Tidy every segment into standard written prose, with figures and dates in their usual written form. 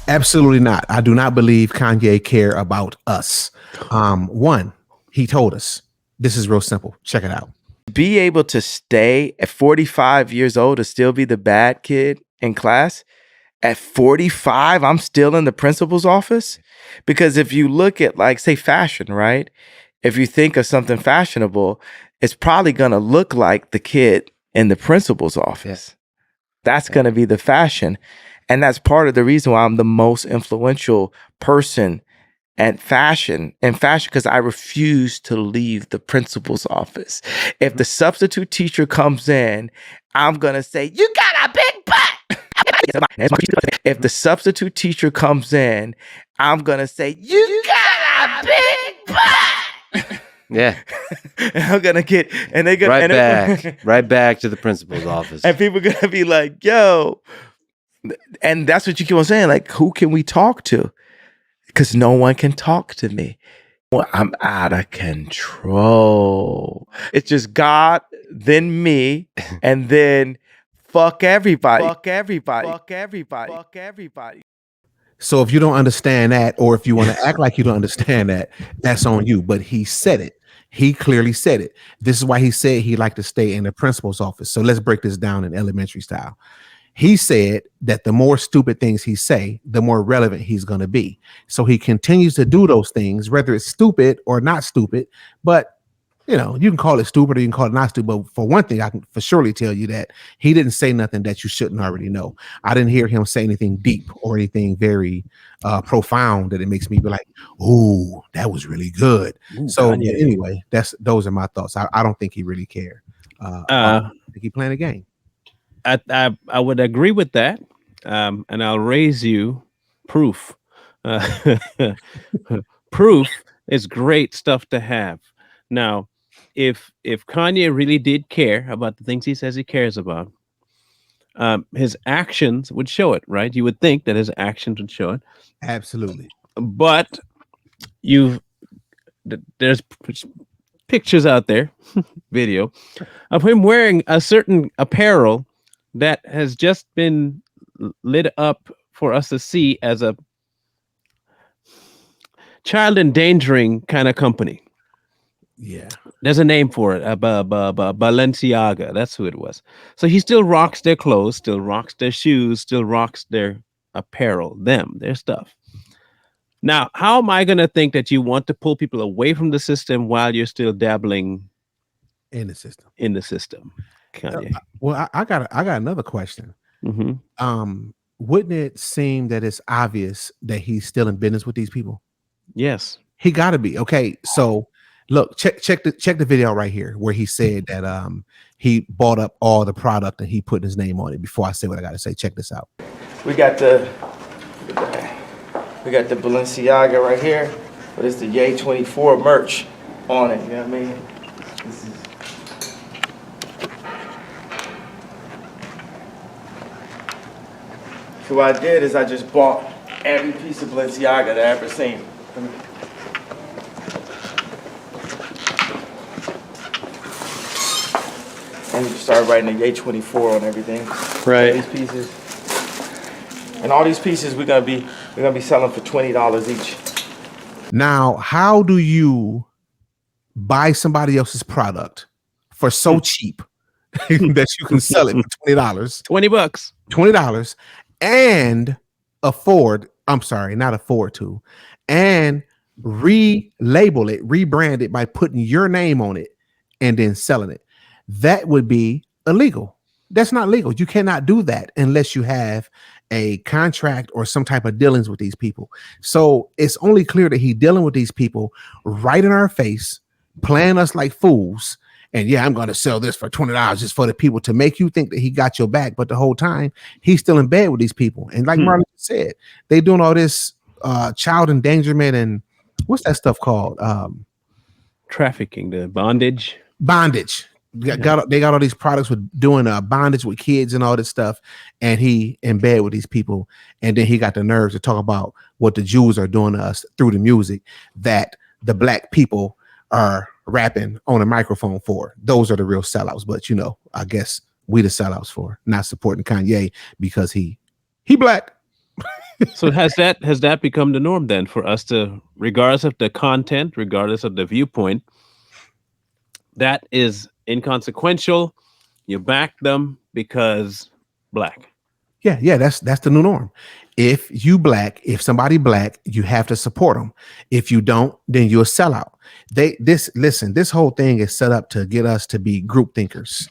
Absolutely not. I do not believe Kanye care about us. One, he told us. This is real simple. Check it out. Be able to stay at 45 years old to still be the bad kid in class. At 45, I'm still in the principal's office. Because if you look at, like, say, fashion, right? If you think of something fashionable, it's probably going to look like the kid in the principal's office. That's going to be the fashion. And that's part of the reason why I'm the most influential person at fashion, because I refuse to leave the principal's office. If the substitute teacher comes in, I'm going to say, "You got a big butt." If the substitute teacher comes in, I'm going to say, "You got a big butt." Yeah. And I'm going to get, and they're going to right back to the principal's office. And people are going to be like, "Yo." And that's what you keep on saying. Like, who can we talk to? Because no one can talk to me. Well, I'm out of control. It's just God, then me, and then fuck everybody. Fuck everybody. Fuck everybody. Fuck everybody. So if you don't understand that, or if you want to act like you don't understand that, that's on you. But he said it. He clearly said it. This is why he said he'd like to stay in the principal's office. So let's break this down in elementary style. He said that the more stupid things he say, the more relevant he's going to be. So he continues to do those things, whether it's stupid or not stupid. But, you can call it stupid or you can call it not stupid. But for one thing, I can for surely tell you that he didn't say nothing that you shouldn't already know. I didn't hear him say anything deep or anything very profound that it makes me be like, "Ooh, that was really good." So anyway, those are my thoughts. I don't think he really cared. I think he playing a game. I would agree with that, and I'll raise you proof. Proof is great stuff to have. Now, if Kanye really did care about the things he says he cares about, his actions would show it, right? You would think that his actions would show it. Absolutely. But there's pictures out there, video, of him wearing a certain apparel that has just been lit up for us to see as a child endangering kind of company. Yeah. There's a name for it. Balenciaga. That's who it was. So he still rocks their clothes, still rocks their shoes, still rocks their apparel, their stuff. Now, how am I going to think that you want to pull people away from the system while you're still dabbling in the system? Kanye. Well, I got another question. Mm-hmm. Wouldn't it seem that it's obvious that he's still in business with these people? Yes, he got to be. Okay, so look, check the video right here where he said that he bought up all the product and he put his name on it. Before I say what I got to say, check this out. We got the Balenciaga right here, but it's the Ye 24 merch on it. You know what I mean? This is. So what I did is I just bought every piece of Balenciaga that I ever seen. And you start writing the Ye 24 on everything. Right. These pieces. And all these pieces we're gonna be selling for $20 each. Now, how do you buy somebody else's product for so cheap that you can sell it for $20? $20 and and relabel it, rebrand it by putting your name on it and then selling it? That would be illegal. That's not legal. You cannot do that unless you have a contract or some type of dealings with these people. So it's only clear that he's dealing with these people right in our face, playing us like fools. And yeah, I'm going to sell this for $20 just for the people to make you think that he got your back. But the whole time he's still in bed with these people. And like Marlon said, they doing all this child endangerment and what's that stuff called? Trafficking, the bondage. They got all these products with doing bondage with kids and all this stuff, and he in bed with these people, and then he got the nerves to talk about what the Jews are doing to us through the music that the black people are rapping on a microphone for. Those are the real sellouts. But I guess we the sellouts for not supporting Kanye because he black. So has that become the norm then for us to, regardless of the content, regardless of the viewpoint, that is inconsequential. You back them because black. Yeah, yeah, that's the new norm. If somebody black, you have to support them. If you don't, then you're a sellout. This whole thing is set up to get us to be group thinkers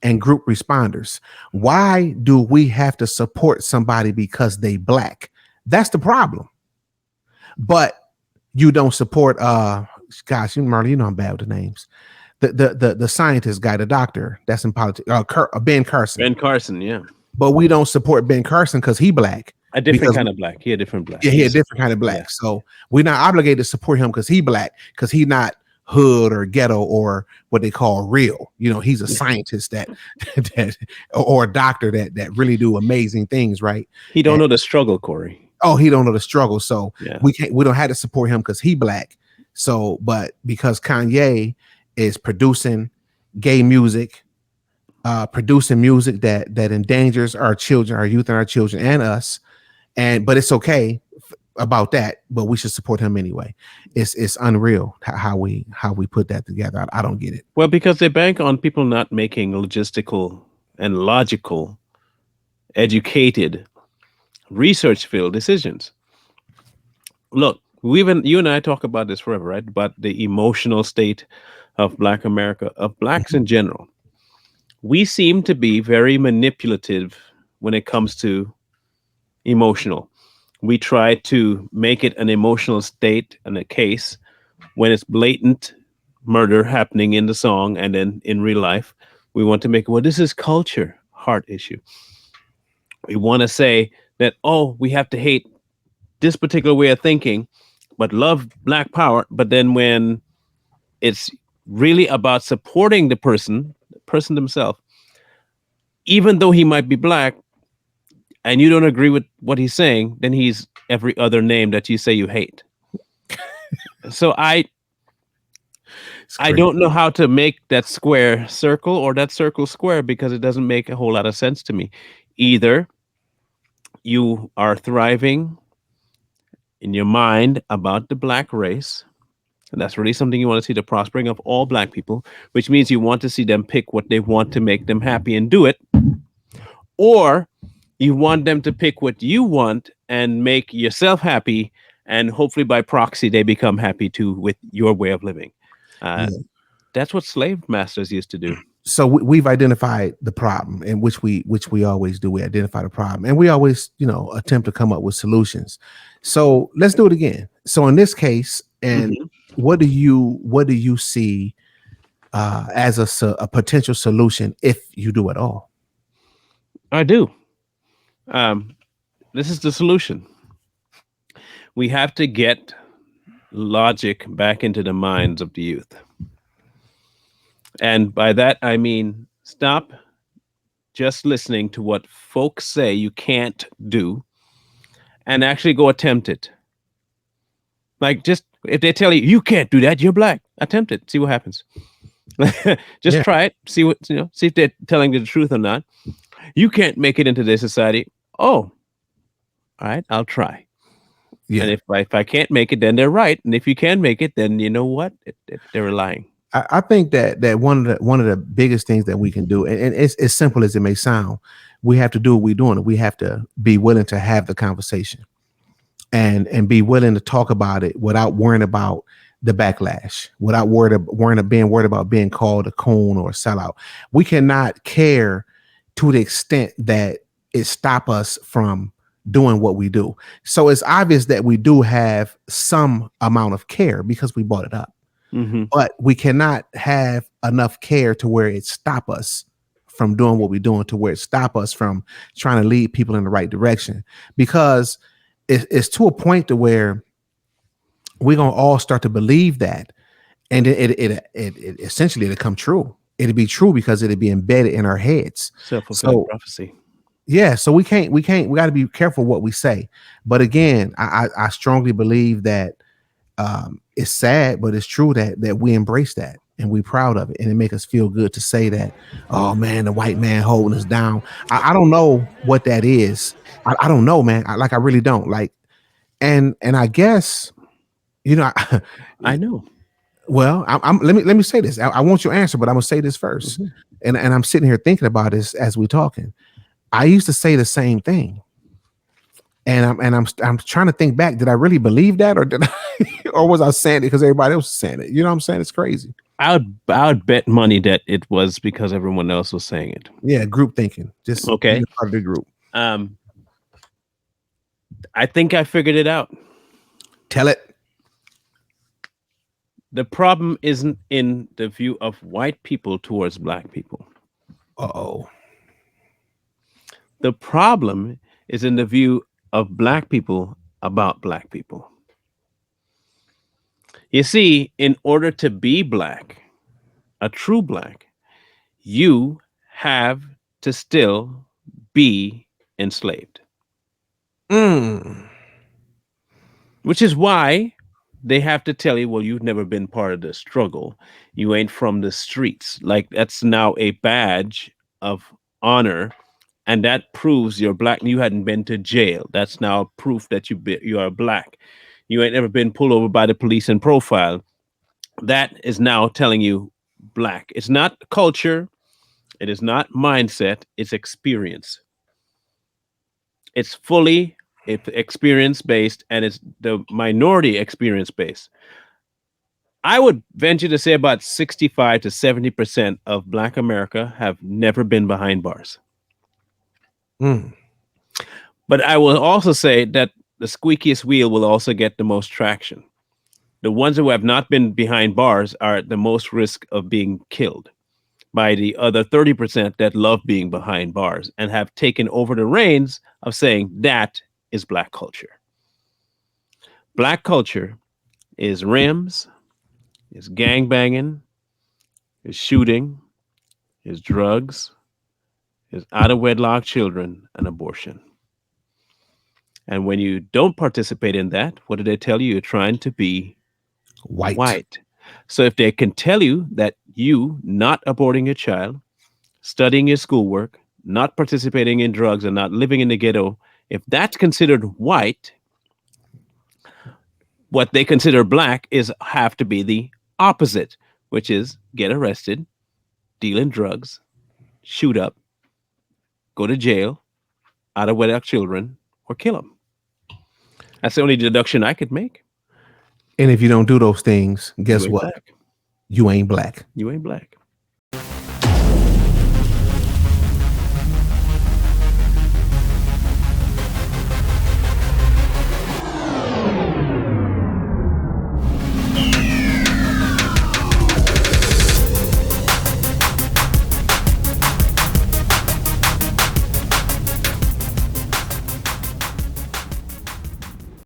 and group responders. Why do we have to support somebody because they black? That's the problem. But you don't support gosh, Marley, you know I'm bad with the names. The scientist guy, the doctor that's in politics, Ben Carson. Ben Carson, yeah. But we don't support Ben Carson because he black. A different Because kind of black. He a different black. yeah, he a different kind of black. Yeah. So we're not obligated to support him because he black, because he not hood or ghetto or what they call real. You know, he's a scientist that or a doctor that really do amazing things, right? He don't And- know the struggle, Corey. Oh, he don't know the struggle. So Yeah. we don't have to support him because he black. So, but because Kanye is producing gay music, producing music that endangers our children, our youth, and our children and us. But it's okay about that. But we should support him anyway. It's unreal how we put that together. I don't get it. Well, because they bank on people not making logistical and logical, educated, research-filled decisions. Look, you and I talk about this forever, right? About the emotional state of Black America, of blacks in general. We seem to be very manipulative when it comes to emotional. We try to make it an emotional state and a case when it's blatant murder happening in the song, and then in real life, we want to make, well, this is culture, heart issue. We want to say that, oh, we have to hate this particular way of thinking, but love black power. But then when it's really about supporting the person themselves, even though he might be black and you don't agree with what he's saying, then he's every other name that you say you hate. So I don't know how to make that square circle or that circle square, because it doesn't make a whole lot of sense to me. Either you are thriving in your mind about the black race, and that's really something you want to see, the prospering of all black people, which means you want to see them pick what they want to make them happy and do it. Or you want them to pick what you want and make yourself happy, and hopefully by proxy they become happy too with your way of living. That's what slave masters used to do. So we've identified the problem, and which we always do. We identify the problem, and we always, attempt to come up with solutions. So let's do it again. So in this case, and what do you see as a potential solution, if you do at all? I do. This is the solution. We have to get logic back into the minds of the youth. And by that, I mean, stop just listening to what folks say you can't do and actually go attempt it. Like, just if they tell you can't do that, you're black, attempt it, see what happens. Just try it, see if they're telling you the truth or not. You can't make it into their society. Oh, all right, I'll try. Yeah. And if I can't make it, then they're right. And if you can make it, then you know what? They're lying. I think that one of the biggest things that we can do, and it's as simple as it may sound, we have to do what we're doing. We have to be willing to have the conversation and be willing to talk about it without worrying about the backlash, without being worried about being called a coon or a sellout. We cannot care to the extent that it stop us from doing what we do. So it's obvious that we do have some amount of care because we brought it up. But we cannot have enough care to where it stop us from doing what we're doing, to where it stop us from trying to lead people in the right direction, because it's to a point to where we're going to all start to believe that. And it essentially it'll come true. It'll be true because it'll be embedded in our heads. Self-fulfilling prophecy. Yeah. So we got to be careful what we say. But again, I strongly believe that it's sad, but it's true that we embrace that. and we proud of it, and it make us feel good to say that. Oh man, the white man holding us down. I don't know what that is. I don't know, man. I really don't like. And I guess you know. I know. Well, let me say this. I want your answer, but I'm gonna say this first. Mhm. And I'm sitting here thinking about this as we talking. I used to say the same thing, and I'm trying to think back. Did I really believe that, or did I, or was I saying it because everybody else was saying it? You know what I'm saying? It's crazy. I would bet money that it was because everyone else was saying it. Yeah, group thinking. Just Okay. being part of the group. Um, I think I figured it out. Tell it. The problem isn't in the view of white people towards black people. Oh, The problem is in the view of black people about black people. You see, in order to be black, a true black, you have to still be enslaved, mm. which is why they have to tell you, well, you've never been part of the struggle. You ain't from the streets. Like that's now a badge of honor. And that proves you're black. You hadn't been to jail. That's now proof that you are black. You ain't never been pulled over by the police and profiled. That is now telling you black. It's not culture. It is not mindset. It's experience. It's fully experience based, and it's the minority experience based. I would venture to say about 65 to 70% of Black America have never been behind bars. Mm. But I will also say that the squeakiest wheel will also get the most traction. The ones who have not been behind bars are at the most risk of being killed by the other 30% that love being behind bars and have taken over the reins of saying that is Black culture. Black culture is rims, is gang banging, is shooting, is drugs, is out of wedlock children, and abortion. And when you don't participate in that, what do they tell you? You're trying to be White. white. So if they can tell you that you not aborting your child, studying your schoolwork, not participating in drugs, and not living in the ghetto, if that's considered white, what they consider black is have to be the opposite, which is get arrested, deal in drugs, shoot up, go to jail, out of wedlock children, or kill them. That's the only deduction I could make. And if you don't do those things, guess You ain't what? black. You ain't black. You ain't black.